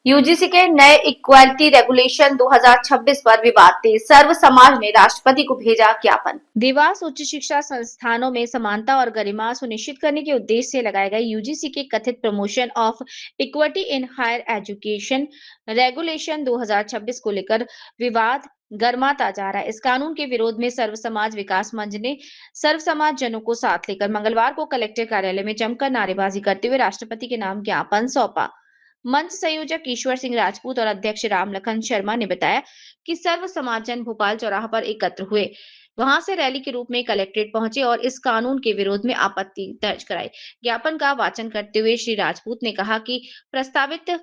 UGC के नए equality regulation 2026 पर विवाद तेज, सर्व समाज ने राष्ट्रपति को भेजा ज्ञापन। देवास उच्च शिक्षा संस्थानों में समानता और गरिमा सुनिश्चित करने के उद्देश्य से लगाए गए यूजीसी के कथित promotion of equity in higher education regulation 2026 को लेकर विवाद गर्माता जा रहा है। इस कानून के विरोध में सर्व समाज विकास मंच ने सर्व समाज जनों को साथ लेकर मंगलवार को कलेक्टर कार्यालय में जमकर नारेबाजी करते हुए राष्ट्रपति के नाम ज्ञापन सौंपा। मंच संयोजक ईश्वर सिंह राजपूत और अध्यक्ष राम लखन शर्मा ने बताया कि सर्व समाज जन भोपाल चौराहा पर एकत्र हुए, वहां से रैली के रूप में कलेक्ट्रेट पहुंचे और इस कानून के विरोध में आपत्ति दर्ज कराई। ज्ञापन का वाचन करते हुए श्री राजपूत ने कहा कि प्रस्तावित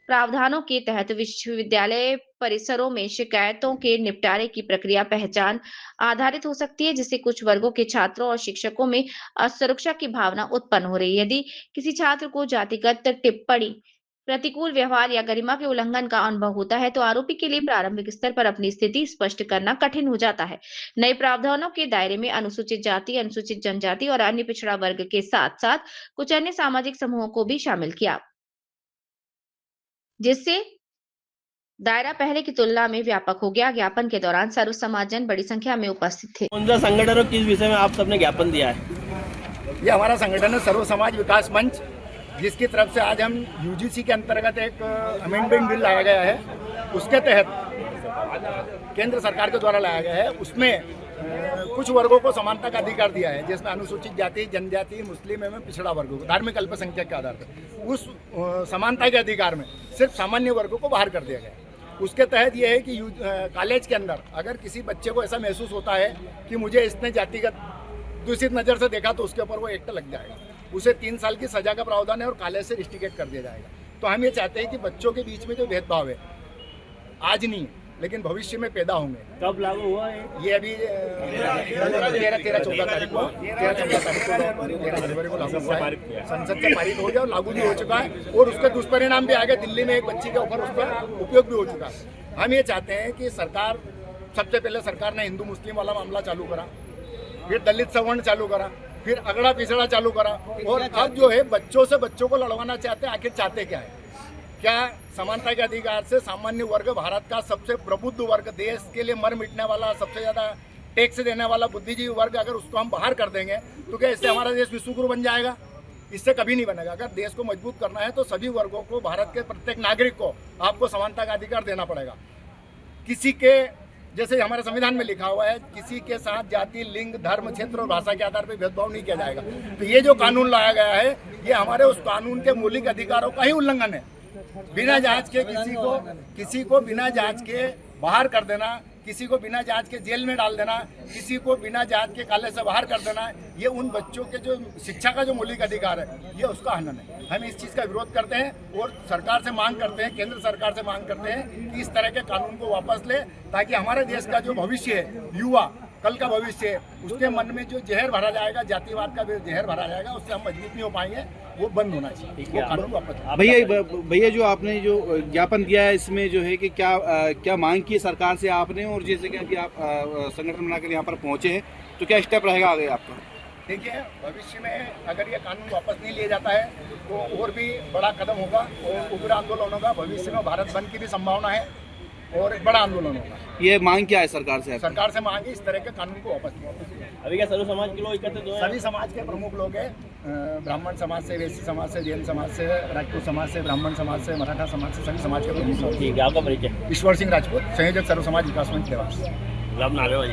प्रावधानों के तहत विश्वविद्यालय परिसरों में शिकायतों के निपटारे की प्रक्रिया पहचान आधारित हो सकती है, जिससे कुछ वर्गों के छात्रों और शिक्षकों में असुरक्षा की भावना उत्पन्न हो रही है। यदि किसी छात्र को जातिगत टिप्पणी, प्रतिकूल व्यवहार या गरिमा के उल्लंघन का अनुभव होता है तो आरोपी के लिए प्रारंभिक स्तर पर अपनी स्थिति स्पष्ट करना कठिन हो जाता है। नए प्रावधानों के दायरे में अनुसूचित जाति, अनुसूचित जनजाति और अन्य पिछड़ा वर्ग के साथ साथ कुछ अन्य सामाजिक समूहों को भी शामिल किया, जिससे दायरा पहले की तुलना में व्यापक हो गया। ज्ञापन के दौरान सर्व समाजजन बड़ी संख्या में उपस्थित थे। कौन सा संगठन और किस विषय में आप सबने ज्ञापन दिया है? ये हमारा संगठन है सर्व समाज विकास मंच, जिसकी तरफ से आज हम यूजीसी के अंतर्गत एक अमेंडमेंट बिल लाया गया है। उसके तहत केंद्र सरकार के द्वारा लाया गया है। उसमें कुछ वर्गों को समानता का अधिकार दिया है, जिसमें अनुसूचित जाति, जनजाति, मुस्लिम एवं पिछड़ा वर्गों को धार्मिक अल्पसंख्यक के आधार पर उस समानता के अधिकार में सिर्फ सामान्य वर्गों को बाहर कर दिया गया है। उसके तहत ये है कि कॉलेज के अंदर अगर किसी बच्चे को ऐसा महसूस होता है कि मुझे इसने जातिगत दूषित नज़र से देखा तो उसके ऊपर वो एक्ट लग जाएगा। उसे 3 साल की सजा का प्रावधान है और कॉलेज से रिस्ट्रिकेट कर दिया जाएगा। तो हम ये चाहते हैं कि बच्चों के बीच में जो भेदभाव है आज नहीं लेकिन भविष्य में पैदा होंगे। कब लागू हुआ है? ये अभी 13-14 तारीख को 13 जनवरी को लागू हुआ है। संसद से पारित हो गया और लागू भी हो चुका है और उसके दुष्परिणाम भी आगे दिल्ली में एक बच्ची के ऊपर उसका उपयोग भी हो चुका है। हम ये चाहते हैं कि सरकार, सबसे पहले सरकार ने हिंदू मुस्लिम वाला मामला चालू करा, फिर दलित सवर्ण चालू करा, फिर अगड़ा पिछड़ा चालू करा और अब जो है बच्चों से बच्चों को लड़वाना चाहते हैं। आखिर चाहते क्या है? क्या समानता के अधिकार से सामान्य वर्ग, भारत का सबसे प्रबुद्ध वर्ग, देश के लिए मर मिटने वाला, सबसे ज़्यादा टैक्स देने वाला बुद्धिजीवी वर्ग, अगर उसको हम बाहर कर देंगे तो क्या इससे हमारा देश विश्वगुरु बन जाएगा? इससे कभी नहीं बनेगा। अगर देश को मजबूत करना है तो सभी वर्गों को, भारत के प्रत्येक नागरिक को आपको समानता का अधिकार देना पड़ेगा। किसी के, जैसे हमारे संविधान में लिखा हुआ है, किसी के साथ जाति, लिंग, धर्म, क्षेत्र और भाषा के आधार पर भेदभाव नहीं किया जाएगा। तो ये जो कानून लाया गया है ये हमारे उस कानून के मौलिक अधिकारों का ही उल्लंघन है। बिना जांच के किसी को बिना जांच के बाहर कर देना, किसी को बिना जांच के जेल में डाल देना, किसी को बिना जांच के कॉलेज से बाहर कर देना, ये उन बच्चों के जो शिक्षा का जो मौलिक अधिकार है ये उसका हनन है। हम इस चीज़ का विरोध करते हैं और सरकार से मांग करते हैं, केंद्र सरकार से मांग करते हैं कि इस तरह के कानून को वापस ले, ताकि हमारे देश का जो भविष्य है, युवा कल का भविष्य है, उसके मन में जो जहर भरा जाएगा, जातिवाद का भी जहर भरा जाएगा, उससे हम मजबूत नहीं हो पाएंगे। वो बंद होना चाहिए, वो कानून वापस। भैया जो आपने जो ज्ञापन दिया है इसमें जो है कि क्या मांग की सरकार से आपने, और जैसे कि आप संगठन बनाकर यहाँ पर पहुँचे हैं तो क्या स्टेप रहेगा आगे आपका? देखिए, भविष्य में अगर ये कानून वापस नहीं लिया जाता है तो और भी बड़ा कदम होगा और उग्र आंदोलन होगा। भविष्य में भारत बंद की भी संभावना है और एक बड़ा आंदोलन होगा। ये मांग क्या है सरकार से? सरकार से मांग है इस तरह के कानून को वापस लिया। अभी क्या सर्व समाज के लोग एकत्रित हुए हैं? सभी समाज के प्रमुख लोग हैं, ब्राह्मण समाज से, वेसी समाज से, जैन समाज से, राजपूत समाज से, ब्राह्मण समाज से, मराठा समाज से, सभी समाज के प्रमुख लोग। ठीक है, आपका परिचय? ईश्वर सिंह राजपूत, संयोजक सर्व समाज विकास मंच देवास। नाम नाले